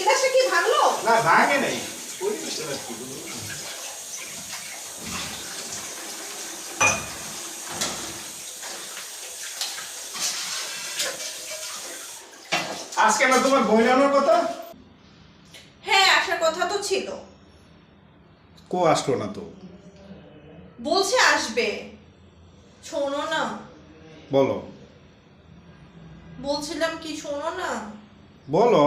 গ্লাসটা কি ভাঙলো? না ভাঙে নাই। ওই গ্লাসটা কি বলবো? আজকে না তোমার বই আনার কথা? হ্যাঁ, আসার কথা তো ছিল। কো আসলো না তো? বলছে আসবে। শোনো না। বলো। বলছিলাম কি, শোনো না। বলো।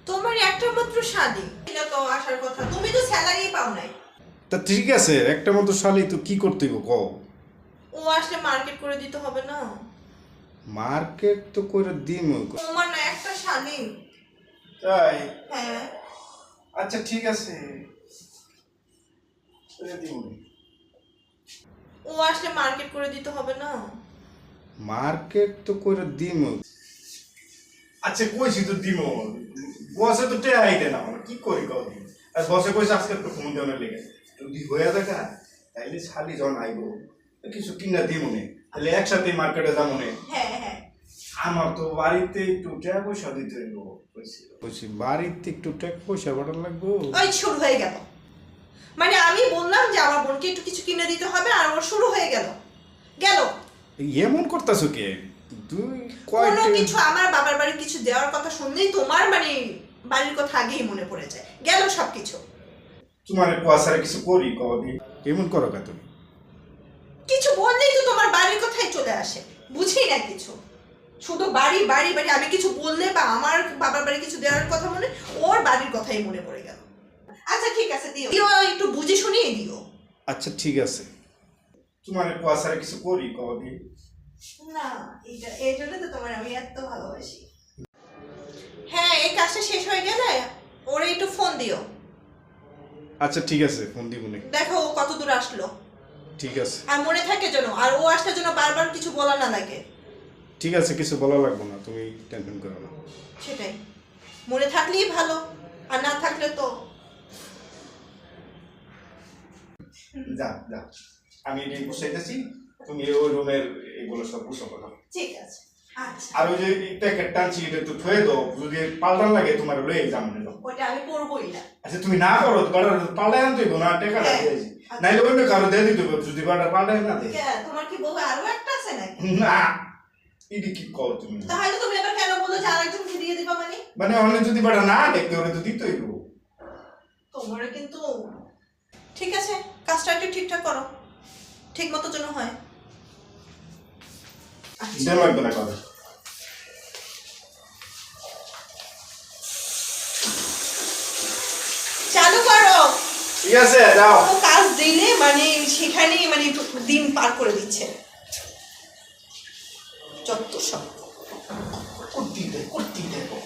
তোমার একটা মাত্র শালি, এটা তো আসার কথা। তুমি তো স্যালারি পাও নাই। তা ঠিক আছে, একটা মতো শালি তো কি করতে গো কও? ও আসলে মার্কেট করে দিতে হবে না? মার্কেট তো করে দিম। তোমার না একটা শালি। তাই? হ্যাঁ। আচ্ছা ঠিক আছে, করে দিম। ও আসলে মার্কেট করে দিতে হবে না? মার্কেট তো করে দিম। আচ্ছা কইছি তো দিম। বসে তো টেয়া আইতে না, কি করি কও দিন। আর বসে কইছে আজকে তো ফোন দেওয়ার লেগে যদি হয়ে দেখা তাইলে শালি যখন আইবো কিছু কিনা দিম নে, তাহলে একসাথে মার্কেটে যাবো নে। হ্যাঁ হ্যাঁ। আমার তো বাড়িতে একটু টাকা পয়সা দিতে হইব। কইছি বাড়িতে একটু টাকা পয়সা পাঠান লাগবো। ওই শুরু হয়ে গেল। মানে আমি বললাম যে আমার বোনকে একটু কিছু কিনে দিতে হবে, আর ওর শুরু হয়ে গেল। এমন করতেছো কে? তুই কোনো কিছু আমার বাবার বাড়ির কিছু দেওয়ার কথা শুনলেই তোমার মানে বাড়ির কথা আগেই মনে পড়ে যায়। গেল সবকিছু। তোমার কুয়াশারে কিছু করি কবি এমন করো কা তুমি? কিছু বললেই তো তোমার বাড়ির কথাই চলে আসে। বুঝি না কিছু, শুধু বাড়ি বাড়ি বাড়ি। আমি কিছু বললে বা আমার বাবার বাড়ি কিছু দেওয়ার কথা মনে, ওর বাড়ির কথাই মনে পড়ে গেল। আচ্ছা ঠিক আছে, দিও দিও, একটু বুঝে শুনিয়ে দিও। আচ্ছা ঠিক আছে, তোমার কুয়াশারে কিছু করি কবি না, এটা এই জন্য তো তোমার আমি এত ভালোবাসি। হ্যাঁ, এই কাজটা শেষ হয়ে গেলে ওরে একটু ফোন দিও। আচ্ছা ঠিক আছে, ফোন দিব নে। দেখো ও কত দূর আসলো। ঠিক আছে। আর মনে থাকে যেন, আর ও আসলে যেন বারবার কিছু বলা না লাগে। ঠিক আছে, কিছু বলা লাগবে না, তুমি টেনশন করো না। সেটাই, মনে থাকলেই ভালো, আর না থাকলে তো। যা যা, আমি এটাই বসাইতেছি, তুমি ওই রুমের এগুলো সব বুঝো কথা। ঠিক আছে। আচ্ছা, আর ওই যে প্যাকেট টানছি এটা তো থয়ে দাও, যদি পাল্টান লাগে তোমার লয়ে যাম না। ওটা আমি পড়বই না। আচ্ছা তুমি না করো, পাল্টায় আনতে না টাকা হ্যাঁ। লাগিয়েছি, নাইলে অন্য কারো দিয়ে দিতে হবে যদি পাল্টায় না দেয়। তোমার কি বউ আরো একটা আছে নাকি? না, এটি কি কর তুমি? তাহলে তুমি এবার কেন বললো যে আরেকজনকে দিয়ে দিবা? মানে অন্য যদি বাটা না দেখতে ওরে তো দিতেই গো। তোমার কিন্তু ঠিক আছে, কাজটা একটু ঠিকঠাক করো, ঠিক মতো যেন হয়। আচ্ছা লাগবে না কথা। চালু করো। ঠিক আছে যাও। কোনো কাজ দিলে মানে সেখানেই মানে দিন পার করে দিচ্ছে। যত সব করতে দেখো।